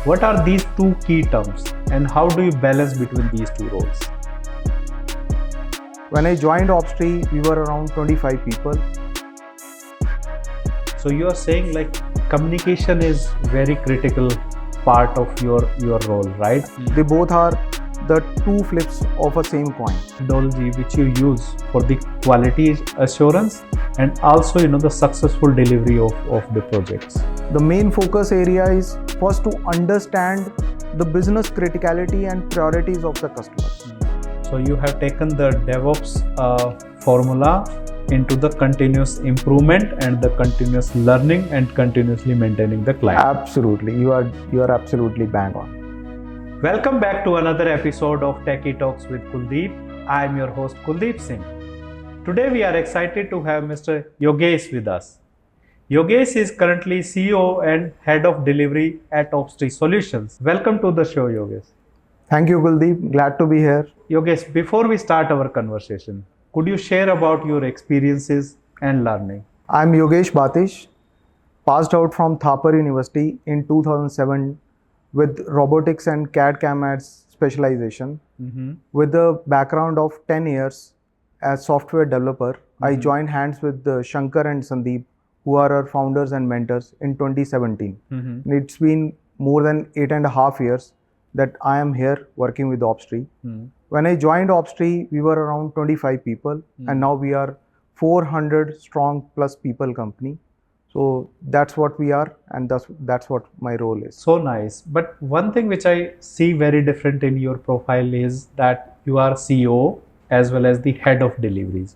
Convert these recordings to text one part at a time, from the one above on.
What are these two key terms and how do you balance between these two roles? When I joined Opstree, we were around 25 people. So you are saying like communication is very critical part of your role, right? They both are the two flips of a same coin. Methodology which you use for the quality assurance and also the successful delivery of the projects. The main focus area is first to understand the business criticality and priorities of the customers. So you have taken the DevOps formula into the continuous improvement and the continuous learning and continuously maintaining the client. Absolutely, you are absolutely bang on. Welcome back to another episode of Techie Talks with Kuldeep. I am your host Kuldeep Singh. Today we are excited to have Mr. Yogesh with us. Yogesh is currently CEO and Head of Delivery at Opstree Solutions. Welcome to the show, Yogesh. Thank you, Kuldeep. Glad to be here. Yogesh, before we start our conversation, could you share about your experiences and learning? I'm Yogesh Batish, passed out from Thapar University in 2007 with robotics and CAD/CAM as specialization. With a background of 10 years as software developer, I joined hands with Shankar and Sandeep, who are our founders and mentors, in 2017. And it's been more than 8.5 years that I am here working with Opstree. When I joined Opstree, we were around 25 people, and now we are 400 strong plus people company. So that's what we are, and that's what my role is. So nice. But one thing which I see very different in your profile is that you are CEO as well as the head of deliveries.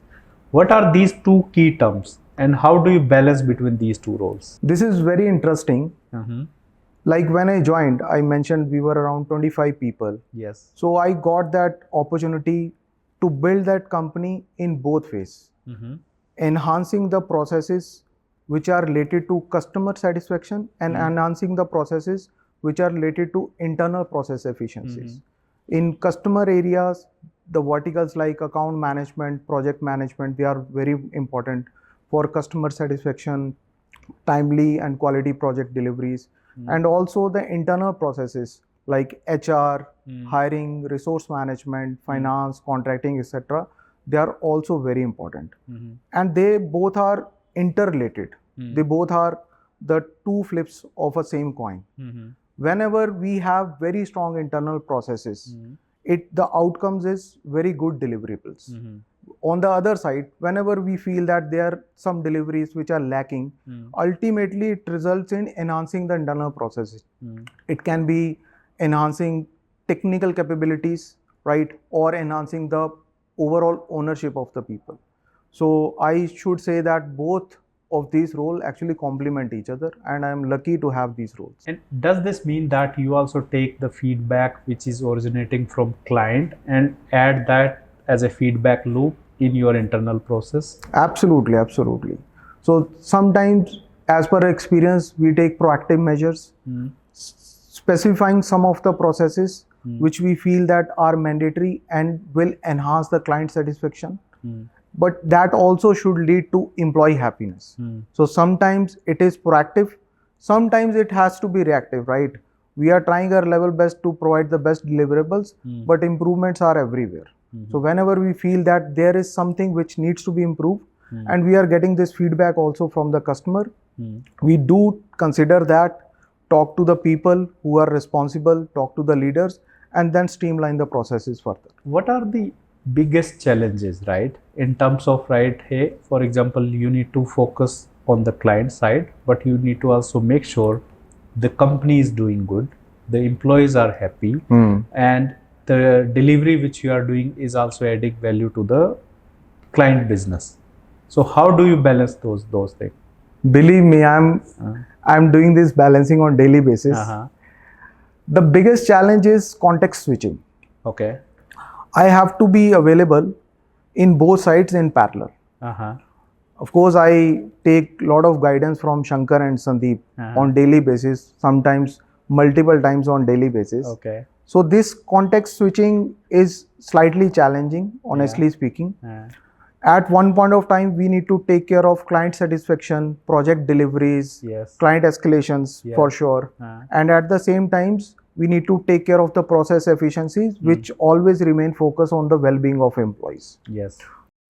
What are these two key terms and how do you balance between these two roles? This is very interesting. Like when I joined, I mentioned we were around 25 people. Yes. So I got that opportunity to build that company in both ways. Enhancing the processes which are related to customer satisfaction and enhancing the processes which are related to internal process efficiencies. In customer areas, the verticals like account management, project management, they are very important for customer satisfaction, timely and quality project deliveries. And also the internal processes like HR, hiring, resource management, finance, contracting, etc. They are also very important. And they both are interrelated. They both are the two flips of a same coin. Whenever we have very strong internal processes, the outcomes is very good deliverables. On the other side, whenever we feel that there are some deliveries which are lacking, ultimately it results in enhancing the internal processes. It can be enhancing technical capabilities, right, or enhancing the overall ownership of the people. So I should say that both of these roles actually complement each other, and I am lucky to have these roles. And does this mean that you also take the feedback which is originating from client and add that as a feedback loop in your internal process? Absolutely, absolutely. So sometimes, as per experience, we take proactive measures, specifying some of the processes which we feel that are mandatory and will enhance the client satisfaction. But that also should lead to employee happiness. So sometimes it is proactive, sometimes it has to be reactive, right? We are trying our level best to provide the best deliverables, but improvements are everywhere. So whenever we feel that there is something which needs to be improved, and we are getting this feedback also from the customer, we do consider that, talk to the people who are responsible, talk to the leaders, and then streamline the processes further. What are the biggest challenges, right, in terms of, right, hey, for example, you need to focus on the client side, but you need to also make sure the company is doing good, the employees are happy, and the delivery which you are doing is also adding value to the client business. So how do you balance those things? Believe me, I'm doing this balancing on daily basis. The biggest challenge is context switching. Okay. I have to be available in both sides in parallel. Of course, I take a lot of guidance from Shankar and Sandeep on daily basis, sometimes multiple times on daily basis. Okay. So this context switching is slightly challenging, honestly speaking. At one point of time, we need to take care of client satisfaction, project deliveries, Yes. client escalations, Yeah. for sure. And at the same times, we need to take care of the process efficiencies, which always remain focused on the well-being of employees. Yes.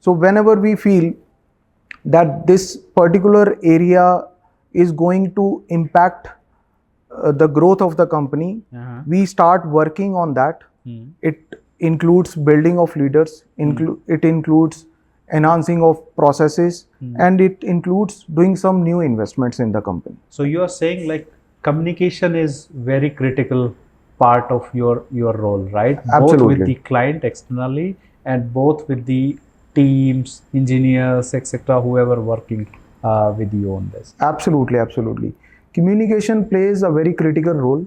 So whenever we feel that this particular area is going to impact the growth of the company, we start working on that. It includes building of leaders, it includes enhancing of processes, and it includes doing some new investments in the company. So you are saying like communication is very critical part of your role, right? Both Absolutely. with the client externally and both with the teams, engineers, etc., whoever working with you on this. Absolutely, absolutely. Communication plays a very critical role.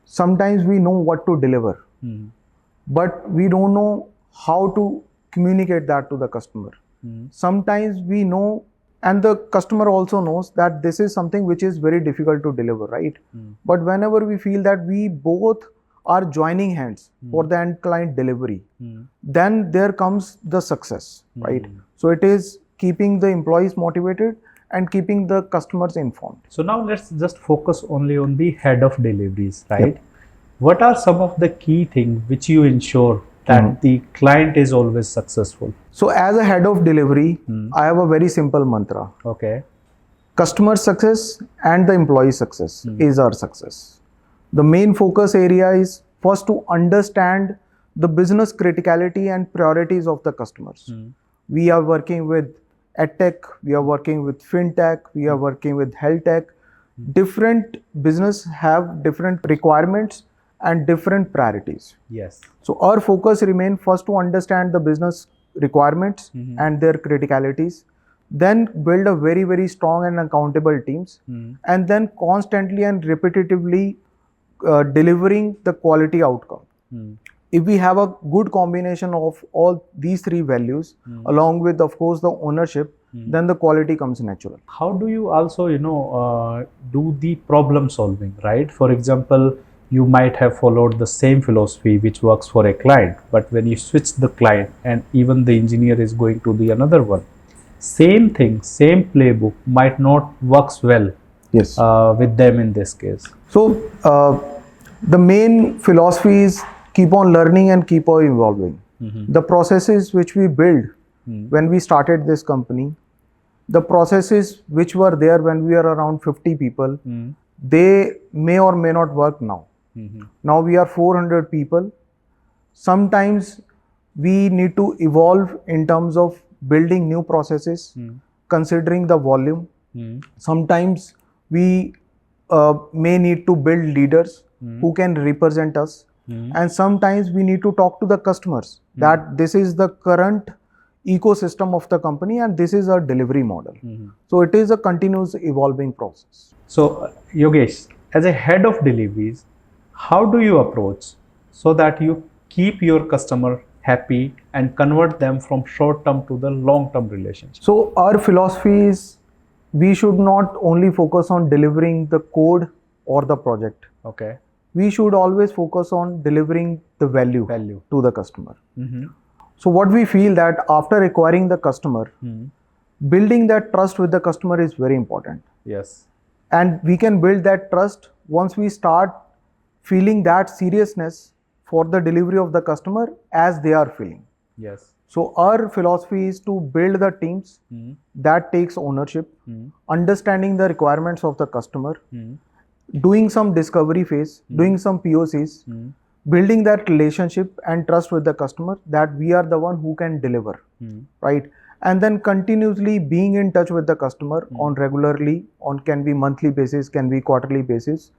Sometimes we know what to deliver, but we don't know how to communicate that to the customer. Sometimes we know, and the customer also knows, that this is something which is very difficult to deliver, right? But whenever we feel that we both are joining hands for the end client delivery, then there comes the success, right? So it is keeping the employees motivated and keeping the customers informed. So now let's just focus only on the head of deliveries, right? Yep. What are some of the key things which you ensure that the client is always successful? So as a head of delivery, I have a very simple mantra. Okay. Customer success and the employee success is our success. The main focus area is first to understand the business criticality and priorities of the customers. We are working with edtech, we are working with fintech, we are working with health tech. Different business have different requirements and different priorities. Yes. So our focus remains first to understand the business requirements and their criticalities, then build a very, very strong and accountable teams, and then constantly and repetitively delivering the quality outcome. If we have a good combination of all these three values, along with, of course, the ownership, then the quality comes natural. How do you also, do the problem solving, right? For example, you might have followed the same philosophy which works for a client, but when you switch the client and even the engineer is going to the another one, same thing, same playbook might not works well. Yes. With them in this case. So the main philosophy is keep on learning and keep on evolving. The processes which we build when we started this company, the processes which were there when we were around 50 people, they may or may not work now. Now we are 400 people. Sometimes we need to evolve in terms of building new processes, considering the volume. Sometimes we may need to build leaders who can represent us. And sometimes we need to talk to the customers that this is the current ecosystem of the company and this is our delivery model. So it is a continuous evolving process. So Yogesh, as a head of deliveries, how do you approach so that you keep your customer happy and convert them from short term to the long term relationship? So our philosophy is we should not only focus on delivering the code or the project. Okay. We should always focus on delivering the value to the customer. So what we feel that after acquiring the customer, building that trust with the customer is very important. Yes. And we can build that trust once we start feeling that seriousness for the delivery of the customer as they are feeling. Yes. So our philosophy is to build the teams that takes ownership, understanding the requirements of the customer, doing some discovery phase, doing some POCs, building that relationship and trust with the customer that we are the one who can deliver, right? And then continuously being in touch with the customer on regularly, on can be monthly basis, can be quarterly basis,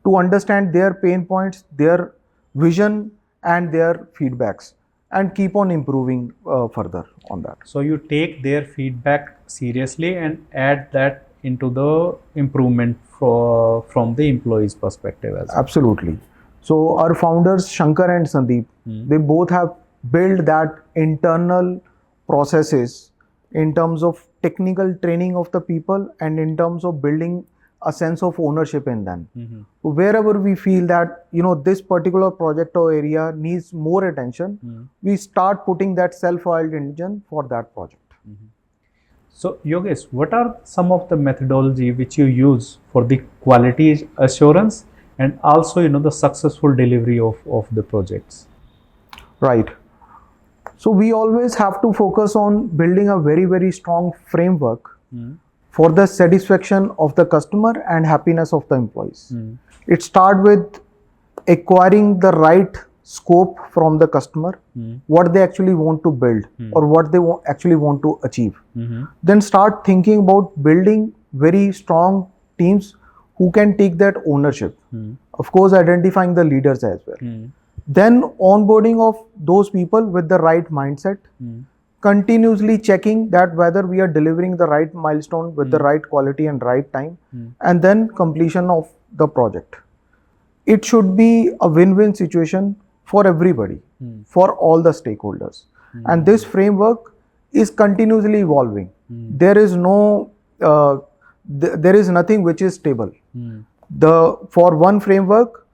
to understand their pain points, their vision and their feedbacks, and keep on improving further on that. So you take their feedback seriously and add that into the improvement from the employee's perspective as well. Absolutely. So our founders Shankar and Sandeep, they both have built that internal processes in terms of technical training of the people and in terms of building a sense of ownership in them. So wherever we feel that this particular project or area needs more attention, we start putting that self-oiled engine for that project. So Yogesh, what are some of the methodology which you use for the quality assurance and also the successful delivery of the projects? Right. So we always have to focus on building a very, very strong framework for the satisfaction of the customer and happiness of the employees. It starts with acquiring the right scope from the customer, what they actually want to build or what they actually want to achieve. Then start thinking about building very strong teams who can take that ownership. Of course, identifying the leaders as well. Then onboarding of those people with the right mindset, continuously checking that whether we are delivering the right milestone with the right quality and right time, and then completion of the project. It should be a win-win situation for everybody, for all the stakeholders. And this framework is continuously evolving. There is no, there is nothing which is stable. For one framework,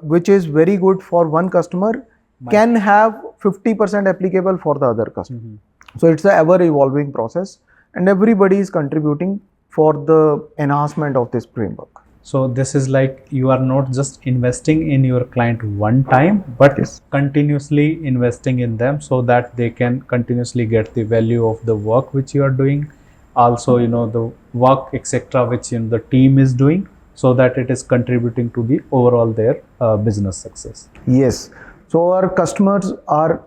which is very good for one customer, can have 50% applicable for the other customer. So it's a ever evolving process, and everybody is contributing for the enhancement of this framework. So this is like you are not just investing in your client one time, but continuously investing in them so that they can continuously get the value of the work which you are doing, also the work etc. which the team is doing, so that it is contributing to the overall their business success. Yes. So our customers are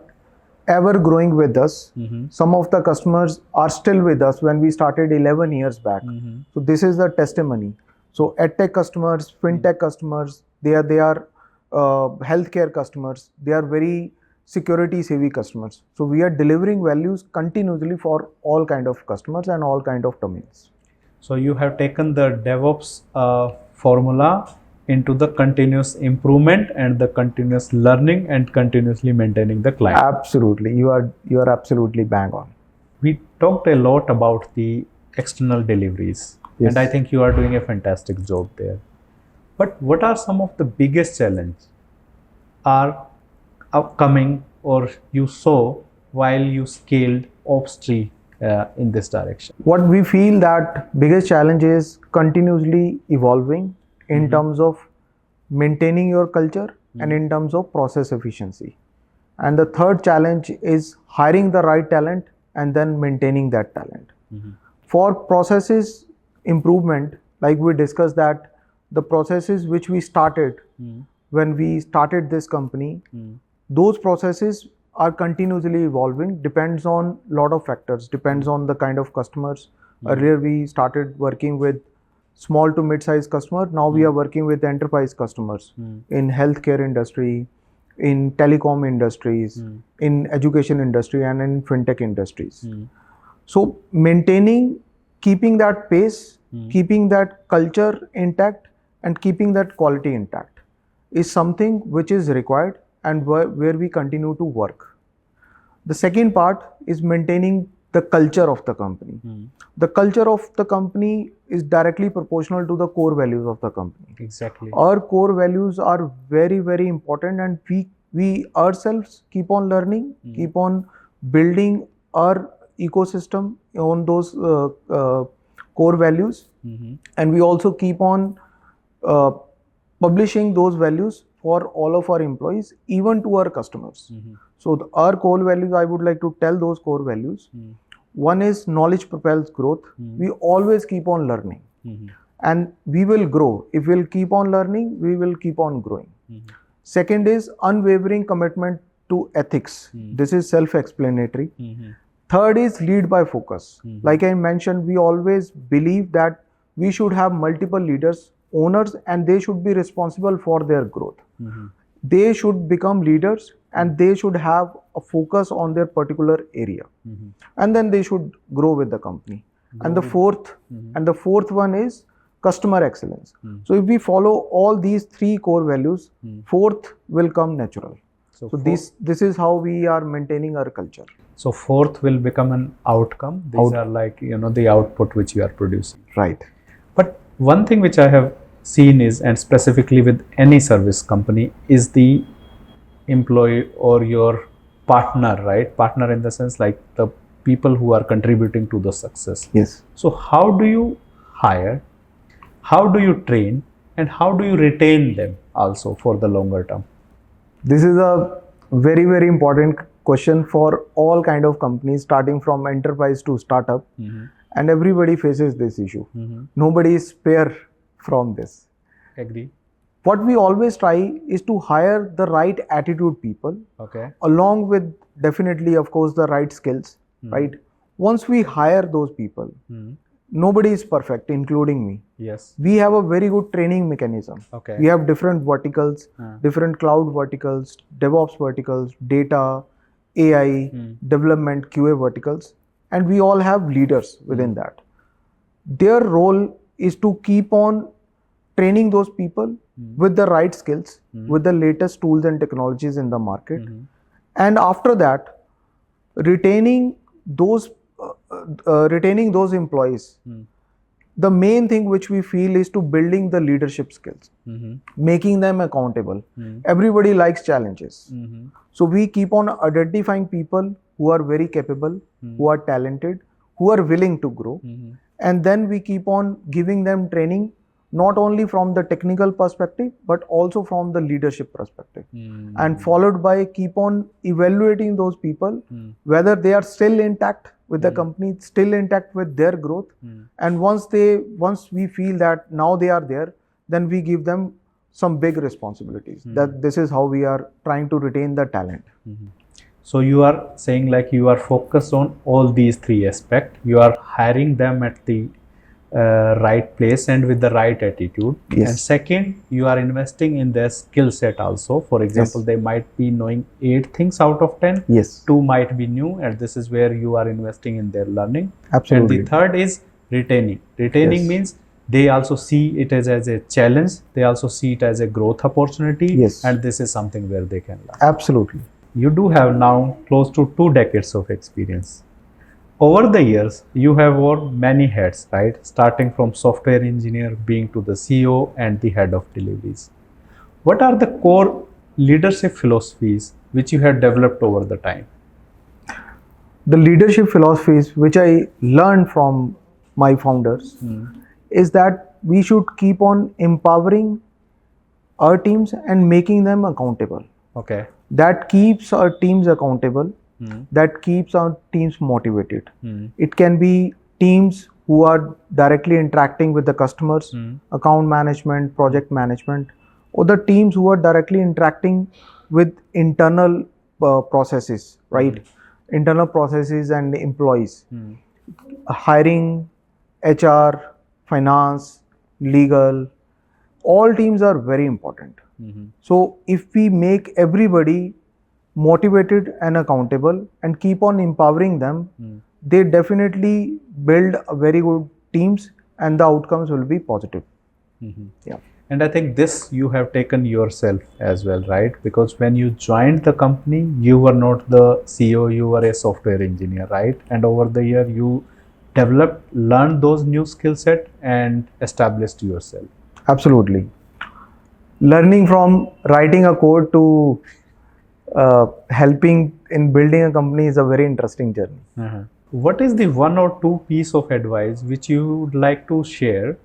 ever growing with us. Some of the customers are still with us when we started 11 years back. So this is the testimony. So edtech customers, fintech customers, they are healthcare customers. They are very security savvy customers. So we are delivering values continuously for all kind of customers and all kind of domains. So you have taken the DevOps formula into the continuous improvement and the continuous learning and continuously maintaining the client. Absolutely, you are absolutely bang on. We talked a lot about the external deliveries. Yes. And I think you are doing a fantastic job there. But what are some of the biggest challenges are upcoming or you saw while you scaled Ops3 in this direction? What we feel that biggest challenge is continuously evolving in terms of maintaining your culture and in terms of process efficiency. And the third challenge is hiring the right talent and then maintaining that talent. For processes improvement, like we discussed that the processes which we started when we started this company, those processes are continuously evolving, depends on lot of factors, depends on the kind of customers. Earlier we started working with small to mid-sized customers. Now we are working with enterprise customers in healthcare industry, in telecom industries, in education industry and in fintech industries. So maintaining, keeping that pace, keeping that culture intact and keeping that quality intact is something which is required and where we continue to work. The second part is maintaining the culture of the company. The culture of the company is directly proportional to the core values of the company. Exactly. Our core values are very, very important, and we ourselves keep on learning, keep on building our ecosystem on those core values, and we also keep on publishing those values for all of our employees, even to our customers. So our core values, I would like to tell those core values. One is knowledge propels growth. We always keep on learning, and we will grow. If we'll keep on learning, we will keep on growing. Second is unwavering commitment to ethics. This is self-explanatory. Third is lead by focus. Like I mentioned, we always believe that we should have multiple leaders, owners, and they should be responsible for their growth. They should become leaders and they should have a focus on their particular area, and then they should grow with the company. And the fourth one is customer excellence. So if we follow all these three core values, fourth will come natural. So this is how we are maintaining our culture. So fourth will become an outcome. These are like the output which you are producing. Right. But one thing which I have seen is, and specifically with any service company, is the employee or your partner, right? Partner in the sense like the people who are contributing to the success. Yes. So how do you hire, how do you train, and how do you retain them also for the longer term? This is a very, very important question for all kind of companies, starting from enterprise to startup. And everybody faces this issue. Nobody is spare from this. Agree. What we always try is to hire the right attitude people, Okay. along with definitely, of course, the right skills, right? Once we hire those people, nobody is perfect, including me. Yes. We have a very good training mechanism. Okay. We have different verticals, different cloud verticals, DevOps verticals, data, AI, development, QA verticals, and we all have leaders within that. Their role is to keep on training those people with the right skills, with the latest tools and technologies in the market. And after that, retaining those employees. The main thing which we feel is to building the leadership skills, making them accountable. Everybody likes challenges. So we keep on identifying people who are very capable, who are talented, who are willing to grow. And then we keep on giving them training, not only from the technical perspective, but also from the leadership perspective. And followed by keep on evaluating those people, whether they are still intact with the company, still intact with their growth. And once we feel that now they are there, then we give them some big responsibilities. That this is how we are trying to retain the talent. So you are saying like you are focused on all these three aspects. You are hiring them at the right place and with the right attitude. Yes. And second, you are investing in their skill set also. For example, Yes. they might be knowing 8 things out of 10. Yes. 2 might be new, and this is where you are investing in their learning. Absolutely. And the third is retaining. Retaining Yes. means they also see it as a challenge. They also see it as a growth opportunity. Yes. And this is something where they can learn. Absolutely. You do have now close to 2 decades of experience. Over the years, you have worn many hats, right? Starting from software engineer, being to the CEO and the head of deliveries. What are the core leadership philosophies which you have developed over the time? The leadership philosophies which I learned from my founders is that we should keep on empowering our teams and making them accountable. Okay. That keeps our teams accountable. That keeps our teams motivated. It can be teams who are directly interacting with the customers, account management, project management, or the teams who are directly interacting with internal processes, right? Internal processes and employees. Hiring, HR, finance, legal, all teams are very important. So if we make everybody motivated and accountable and keep on empowering them, they definitely build a very good teams and the outcomes will be positive. Yeah. And I think this you have taken yourself as well, right? Because when you joined the company, you were not the CEO, you were a software engineer, right? And over the year, you developed, learned those new skill set and established yourself. Absolutely. Learning from writing a code to helping in building a company is a very interesting journey. What is the 1 or 2 piece of advice which you would like to share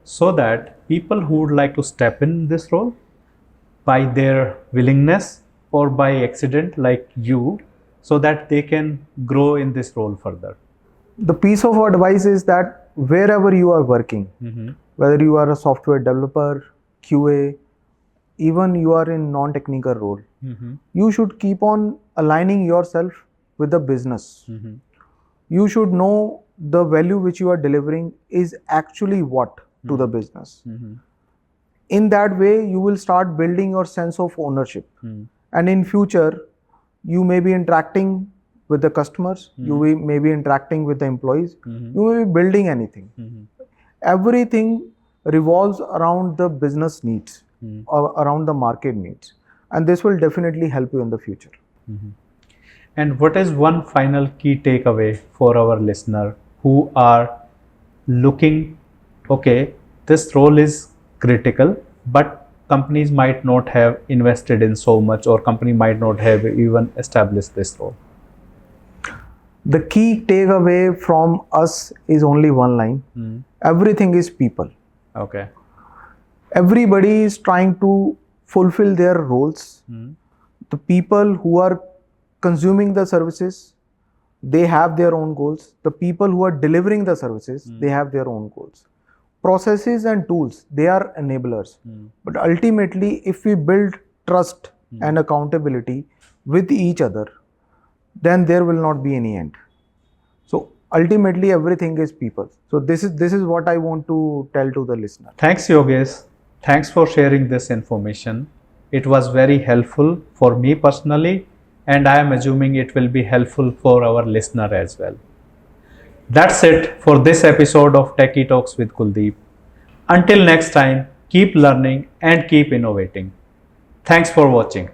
so that people who would like to step in this role by their willingness or by accident like you, so that they can grow in this role further? The piece of advice is that wherever you are working, whether you are a software developer, QA, even you are in non-technical role, you should keep on aligning yourself with the business. You should know the value which you are delivering is actually what to the business. In that way, you will start building your sense of ownership. And in future, you may be interacting with the customers, you may be interacting with the employees, you may be building anything. Everything revolves around the business needs or around the market needs. And this will definitely help you in the future. And what is one final key takeaway for our listener who are looking, okay, this role is critical, but companies might not have invested in so much, or company might not have even established this role? The key takeaway from us is only one line. Everything is people. Okay. Everybody is trying to fulfill their roles. The people who are consuming the services, they have their own goals. The people who are delivering the services, they have their own goals. Processes and tools, they are enablers. But ultimately, if we build trust and accountability with each other, then there will not be any end. So ultimately, everything is people. So this is what I want to tell to the listener. Thanks, Yogesh. Thanks for sharing this information. It was very helpful for me personally, and I am assuming it will be helpful for our listener as well. That's it for this episode of Techie Talks with Kuldeep. Until next time, keep learning and keep innovating. Thanks for watching.